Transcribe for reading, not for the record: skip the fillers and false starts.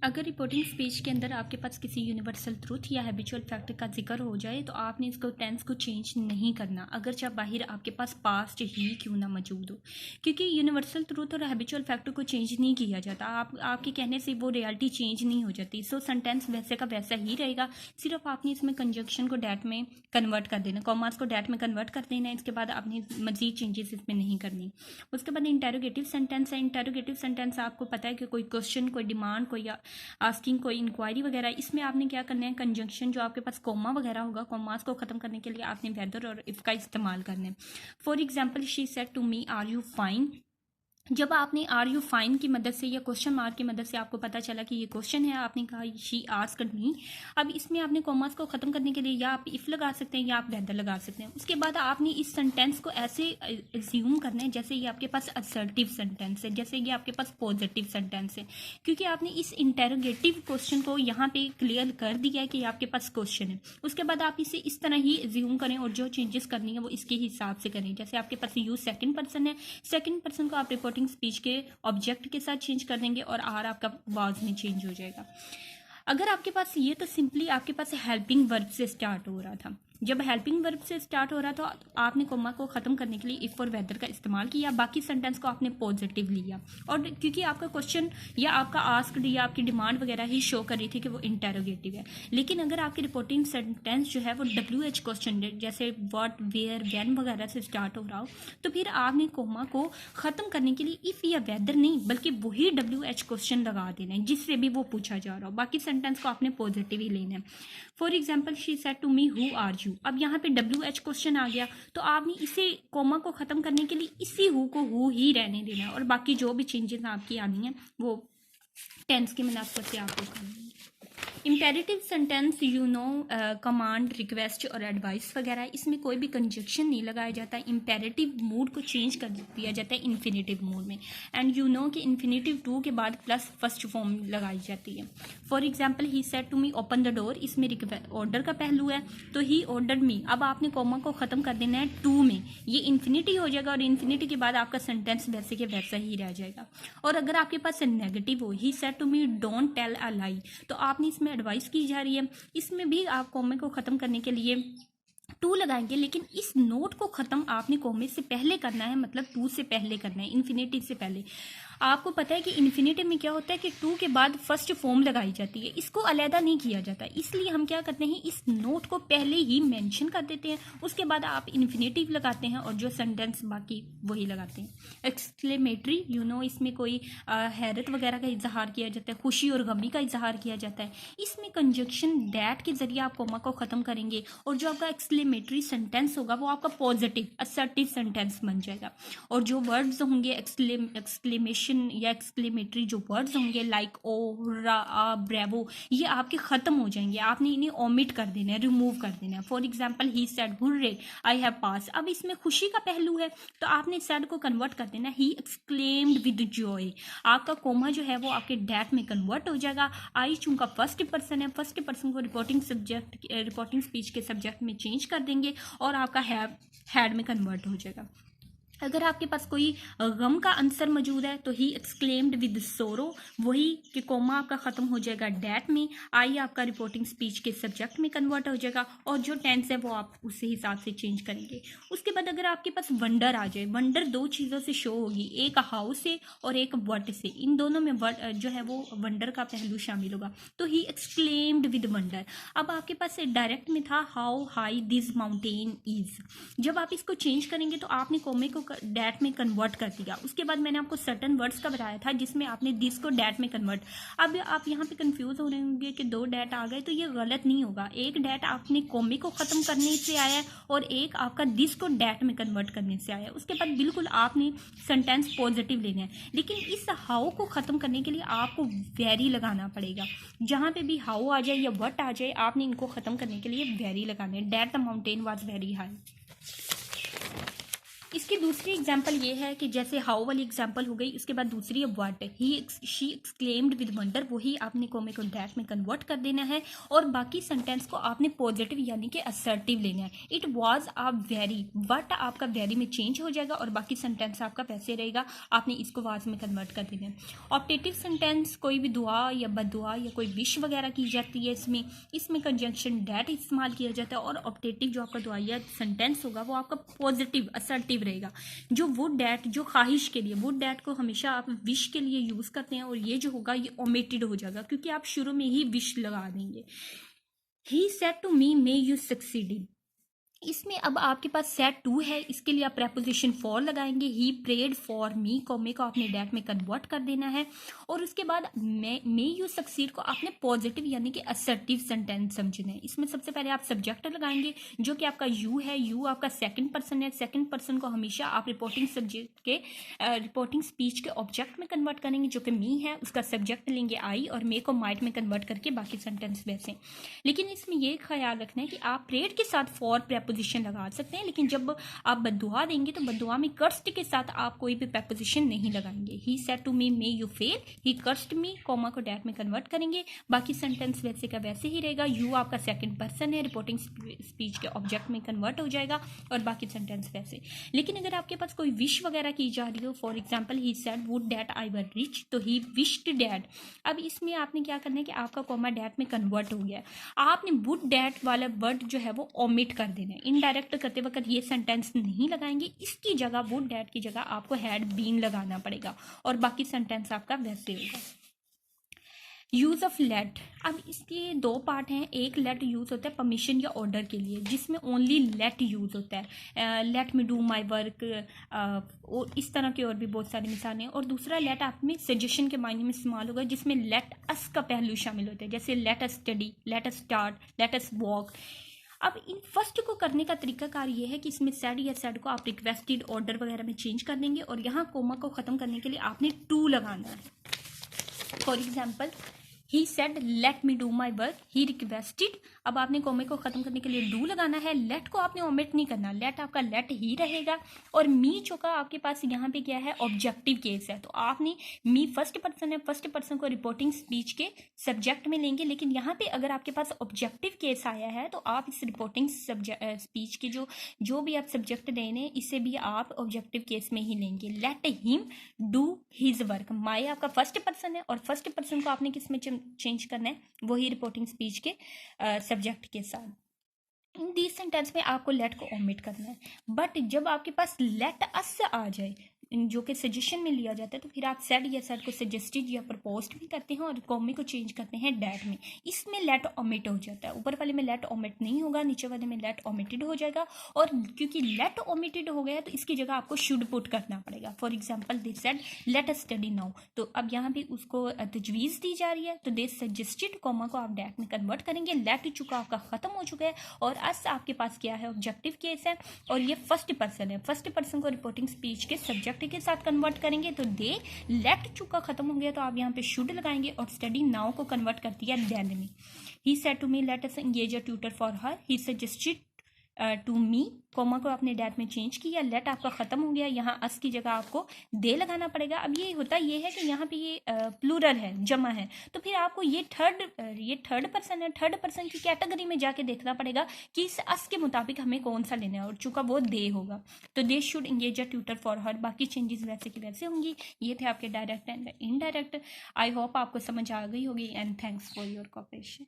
अगर reporting speech के अंदर आपके पास किसी यूनिवर्सल ट्रूथ या हैबिचुअल फैक्ट का जिक्र हो जाए तो आपने इसको टेंस को चेंज नहीं करना, अगर चाहे बाहर आपके पास पास्ट ही क्यों ना मौजूद हो, क्योंकि यूनिवर्सल ट्रूथ और हैबिचुअल फैक्ट को चेंज नहीं किया जाता। आपके कहने से वो रियलिटी चेंज नहीं हो जाती। सो सेंटेंस वैसे का वैसा ही रहेगा, सिर्फ आपने इसमें कंजक्शन को डैट में कन्वर्ट कर देना, कॉमास को डैट में कन्वर्ट कर देना। इसके बाद आपने मजीद चेंजेस इसमें नहीं करनी। उसके बाद इंटेरोगेटिव सेंटेंस है। इंटेरोगेटिव सेंटेंस आपको पता है कि कोई क्वेश्चन, कोई डिमांड, कोई आस्किंग, कोई इंक्वायरी वगैरह, इसमें आपने क्या करना है, कंजंक्शन जो आपके पास कोमा वगैरह होगा, कोमास को खत्म करने के लिए आपने वेदर और इफ का इस्तेमाल करना है। For example, she said to me are you fine. जब आपने आर यू फाइन की मदद से या क्वेश्चन मार्क की मदद से आपको पता चला कि ये क्वेश्चन है, आपने कहा शी आस्क्ड मी। अब इसमें आपने कॉमास को ख़त्म करने के लिए या आप इफ़ लगा सकते हैं या आप वेदर लगा सकते हैं। उसके बाद आपने इस सेंटेंस को ऐसे एज्यूम करना है जैसे ये आपके पास असर्टिव सेंटेंस है, जैसे ये आपके पास पॉजिटिव सेंटेंस है, क्योंकि आपने इस इंटेरोगेटिव क्वेश्चन को यहाँ पे क्लियर कर दिया है कि आपके पास क्वेश्चन है। उसके बाद आप इसे इस तरह ही एज्यूम करें और जो चेंजेस करनी है वो इसके हिसाब से करें। जैसे आपके पास यूज सेकेंड पर्सन है, सेकेंड पर्सन को आप रिपोर्टिंग स्पीच के ऑब्जेक्ट के साथ चेंज कर देंगे और आर आपका वाज में चेंज हो जाएगा। अगर आपके पास ये तो सिंपली आपके पास हेल्पिंग वर्ब से स्टार्ट हो रहा था। जब हेल्पिंग वर्ब से स्टार्ट हो रहा था तो आपने कोमा को ख़त्म करने के लिए इफ़ और वेदर का इस्तेमाल किया, बाकी सेंटेंस को आपने पॉजिटिव लिया। और क्योंकि आपका क्वेश्चन या आपका आस्क्ड या आपकी डिमांड वगैरह ही शो कर रही थी कि वो इंटेरोगेटिव है। लेकिन अगर आपकी रिपोर्टिंग सेंटेंस जो है वो WH क्वेश्चन जैसे व्हाट, वेयर, व्हेन वगैरह से स्टार्ट हो रहा हो, तो फिर आपने कोमा को ख़त्म करने के लिए इफ़ या वेदर नहीं बल्कि वही WH क्वेश्चन लगा देना है जिससे भी वो पूछा जा रहा हो। बाकी सेंटेंस को आपने पॉजिटिव ही लेना है। For example, she said to me who are you. अब यहाँ पे WH क्वेश्चन आ गया तो आपने इसे कोमा को ख़त्म करने के लिए इसी हु को हु ही रहने देना है और बाकी जो भी चेंजेस आपकी आनी है वो टेंस की मुनासिबत से आपको करनी है। इम्पेरेटिव सेंटेंस कमांड, रिक्वेस्ट और एडवाइस वगैरह, इसमें कोई भी कंजक्शन नहीं लगाया जाता। इम्पेरेटिव मूड को चेंज कर दिया जाता है इन्फिनेटिव मूड में। एंड कि इन्फिनेटिव टू के बाद प्लस फर्स्ट फॉर्म लगाई जाती है। For example, he said to me open the door, इसमें ऑर्डर का पहलू है तो ही ऑर्डर्ड मी। अब आपने कोमा को ख़त्म कर देना है टू में, ये इन्फिनिटी हो जाएगा और इन्फिनिटी के बाद आपका सेंटेंस वैसे के वैसा ही रह जाएगा। और अगर आपके पास नेगेटिव हो, he said to me don't tell a lie, तो आपने इसमें एडवाइस की जा रही है, इसमें भी आप कोमे को ख़त्म करने के लिए टू लगाएंगे, लेकिन इस नोट को ख़त्म आपने कोमे से पहले करना है, मतलब टू से पहले करना है, इन्फिनिटी से पहले। आपको पता है कि इन्फिनिटी में क्या होता है कि टू के बाद फर्स्ट फॉर्म लगाई जाती है, इसको अलहदा नहीं किया जाता। इसलिए हम क्या करते हैं, इस नोट को पहले ही मेंशन कर देते हैं, उसके बाद आप इन्फिनेटिव लगाते हैं और जो सेंटेंस बाकी वही लगाते हैं। एक्सक्लेमेटरी, इसमें कोई हैरत वगैरह का इजहार किया जाता है, खुशी और गमी का इजहार किया जाता है। इसमें कंजक्शन दैट के जरिए आप कोमा को ख़त्म करेंगे और जो आपका एक्सक्लेमेटरी सेंटेंस होगा वो आपका पॉजिटिव असर्टिव सेंटेंस बन जाएगा। और जो वर्ड्स होंगे एक्सक्लेमेशन या एक्सक्लेमेटरी जो वर्ड्स होंगे लाइक ओ, रा, ब्रेवो, ये आपके ख़त्म हो जाएंगे, आपने इन्हें ओमिट कर देना है, रिमूव कर देना है। For example, he said hurray I have pass. अब इसमें खुशी का पहलू है तो आपने सेड को कन्वर्ट कर देना, ही एक्सक्लेम्ड विद जॉय। आपका कोमा जो है वो आपके डैट में कन्वर्ट हो जाएगा। आई चूंकि फर्स्ट पर्सन है, फर्स्ट पर्सन को रिपोर्टिंग स्पीच के सब्जेक्ट में चेंज कर देंगे और आपका हैड में कन्वर्ट हो जाएगा। अगर आपके पास कोई गम का आंसर मौजूद है तो ही एक्सक्लेम्ड विद सोरो, वही कि कोमा आपका ख़त्म हो जाएगा डैट में, आई आपका रिपोर्टिंग स्पीच के सब्जेक्ट में कन्वर्ट हो जाएगा और जो टेंस है वो आप उसी हिसाब से चेंज करेंगे। उसके बाद अगर आपके पास वंडर आ जाए, वंडर दो चीज़ों से शो होगी, एक हाउ से और एक व्हाट से, इन दोनों में जो है वो वंडर का पहलू शामिल होगा। तो ही एक्सक्लेम्ड विद वंडर। अब आपके पास डायरेक्ट में था how high this mountain is, जब आप इसको चेंज करेंगे तो आपने कोमे को डैट में कन्वर्ट कर दिया। उसके बाद मैंने आपको सर्टन वर्ड्स का बताया था जिसमें आपने दिस को डैट में कन्वर्ट। अब आप यहाँ पे कंफ्यूज हो रहे होंगे कि दो डैट आ गए, तो ये गलत नहीं होगा। एक डैट आपने कोमे को ख़त्म करने से आया है और एक आपका दिस को डैट में कन्वर्ट करने से आया है। उसके बाद बिल्कुल आपने सेंटेंस पॉजिटिव लेना है, लेकिन इस हाउ को ख़त्म करने के लिए आपको वेरी लगाना पड़ेगा। जहाँ पे भी हाउ आ जाए या व्हाट आ जाए, आपने इनको ख़त्म करने के लिए वेरी लगाना है। That the mountain was very high. इसकी दूसरी एग्जांपल ये है कि जैसे हाउ वाली एग्जांपल हो गई, उसके बाद दूसरी है what. He she exclaimed with wonder, वही आपने कोमे को दैट में कन्वर्ट कर देना है और बाकी सेंटेंस को आपने पॉजिटिव यानी कि असर्टिव लेना है। It was a very, what आपका वेरी में चेंज हो जाएगा और बाकी सेंटेंस आपका वैसे रहेगा, आपने इसको वाज में कन्वर्ट कर देना है। ऑप्टेटिव सेंटेंस कोई भी दुआ या बददुआ या कोई विश वगैरह की जाती है, इसमें कंजंक्शन डैट इस्तेमाल किया जाता है और ऑप्टेटिव जो आपका दुआया सेंटेंस होगा वो आपका पॉजिटिव असर्टिव रहेगा। जो वुड डैट जो ख्वाहिश के लिए, वुड डैट को हमेशा आप विश के लिए यूज करते हैं और ये जो होगा ये ओमिटेड हो जाएगा क्योंकि आप शुरू में ही विश लगा देंगे। He said to me may you succeed, इसमें अब आपके पास सेड टू है, इसके लिए आप प्रेपोजिशन फॉर लगाएंगे। ही प्रेड फॉर मी, कॉमे को आपने डैट में कन्वर्ट कर देना है और उसके बाद मे यू सक्सीड को आपने पॉजिटिव यानी कि असर्टिव सेंटेंस समझना है। इसमें सबसे पहले आप सब्जेक्ट लगाएंगे जो कि आपका यू है, यू आपका सेकंड पर्सन है। सेकंड पर्सन को हमेशा आप रिपोर्टिंग सब्जेक्ट के रिपोर्टिंग स्पीच के ऑब्जेक्ट में कन्वर्ट करेंगे जो कि मी है, उसका सब्जेक्ट लेंगे आई और मे को माइट में कन्वर्ट करके बाकी सेंटेंस वैसे। लेकिन इसमें यह ख्याल रखना है कि आप प्रेड के साथ फॉर प्रेपोजिशन लगा सकते हैं, लेकिन जब आप बद्दुआ देंगे तो बद्दुआ में कर्स्ड के साथ आप कोई भी प्रेपोजिशन नहीं लगाएंगे। He said to me may you fail, he cursed me, comma को डैट में कन्वर्ट करेंगे, बाकी सेंटेंस वैसे का वैसे ही रहेगा। यू आपका सेकंड पर्सन है, रिपोर्टिंग स्पीच के ऑब्जेक्ट में कन्वर्ट हो जाएगा और बाकी सेंटेंस वैसे। लेकिन अगर आपके पास कोई विश वगैरह की जा रही हो, for example he said would that I were rich, तो ही विश्ड डैट। अब इसमें आपने क्या करना है कि आपका कॉमा डैट में कन्वर्ट हो गया है, आपने वुड डैट वाला वर्ड जो है वो ओमिट कर देना है। इनडायरेक्ट करते वक्त ये सेंटेंस नहीं लगाएंगे, इसकी जगह वुड डैट की जगह आपको हैड बीन लगाना पड़ेगा और बाकी सेंटेंस आपका वैसे होगा। यूज ऑफ लेट, अब इसके दो पार्ट हैं। एक लेट यूज होता है परमिशन या ऑर्डर के लिए, जिसमें ओनली लेट यूज होता है, let me do my work, और इस तरह की और भी बहुत सारी मिसालें हैं। और दूसरा लेट आप में सजेशन के मायने में इस्तेमाल होगा, जिसमें लेट अस का पहलू शामिल होता है, जैसे let us study, let us start, let us walk. अब इन फर्स्ट को करने का तरीकाकार ये है कि इसमें सेड या सेड को आप रिक्वेस्टेड ऑर्डर वगैरह में चेंज कर देंगे और यहाँ कोमा को खत्म करने के लिए आपने टू लगाना है। For example he said let me do my work, he requested, अब आपने कोमे को खत्म करने के लिए डू लगाना है। लेट को आपने ओमिट नहीं करना, लेट आपका लेट ही रहेगा। और मी चुका आपके पास यहाँ पे क्या है, ऑब्जेक्टिव केस है, तो आपने मी फर्स्ट पर्सन है, फर्स्ट पर्सन को रिपोर्टिंग स्पीच के सब्जेक्ट में लेंगे। लेकिन यहाँ पे अगर आपके पास ऑब्जेक्टिव केस आया है तो आप इस रिपोर्टिंग स्पीच के जो भी आप सब्जेक्ट देने, इसे भी आप ऑब्जेक्टिव केस में ही लेंगे। Let him do his work, my आपका फर्स्ट पर्सन है और फर्स्ट पर्सन को आपने किस में चेंज करना है, वही रिपोर्टिंग स्पीच के सब्जेक्ट के साथ। इन दिस सेंटेंस में आपको लेट को ओमिट करना है। बट जब आपके पास लेट अस आ जाए जो कि सजेशन में लिया जाता है, तो फिर आप सेड या सेड को सजेस्टेड या प्रपोज्ड भी करते हैं और कॉमे को चेंज करते हैं डैट में। इसमें लेट ओमिट हो जाता है, ऊपर वाले में लेट ओमिट नहीं होगा, नीचे वाले में लेट ओमिटेड हो जाएगा। और क्योंकि लेट ओमिटेड हो गया है तो इसकी जगह आपको शुड पुट करना पड़ेगा। For example they said let us study now, तो अब यहाँ भी उसको तजवीज़ दी जा रही है, तो दे सजेस्टेड कॉमा को आप डैट में कन्वर्ट करेंगे। लेट चुका आपका खत्म हो चुका है और अस आपके पास क्या है, ऑब्जेक्टिव केस है और ये फर्स्ट पर्सन है। फर्स्ट पर्सन को रिपोर्टिंग स्पीच के सब्जेक्ट के साथ कन्वर्ट करेंगे, तो दे लेट चुका खत्म हो गया तो आप यहाँ पे शुड लगाएंगे और स्टडी नाउ को कन्वर्ट कर दिया देन में। He said to me let us engage a tutor for her, he suggested to me, comma को आपने डैट में चेंज किया, लेट आपका खत्म हो गया, यहाँ अस की जगह आपको दे लगाना पड़ेगा। अब ये होता ये है कि यहाँ पे ये प्लूरल है, जमा है, तो फिर आपको ये थर्ड पर्सन है, थर्ड पर्सन की कैटेगरी में जाके देखना पड़ेगा कि इस अस के मुताबिक हमें कौन सा लेना है, और चूंकि वो दे होगा तो they should engage a tutor for हर, बाकी चेंजेस वैसे की वैसे होंगी। ये थे आपके direct and indirect. I hope आपको समझ आ गई होगी and thanks for your cooperation.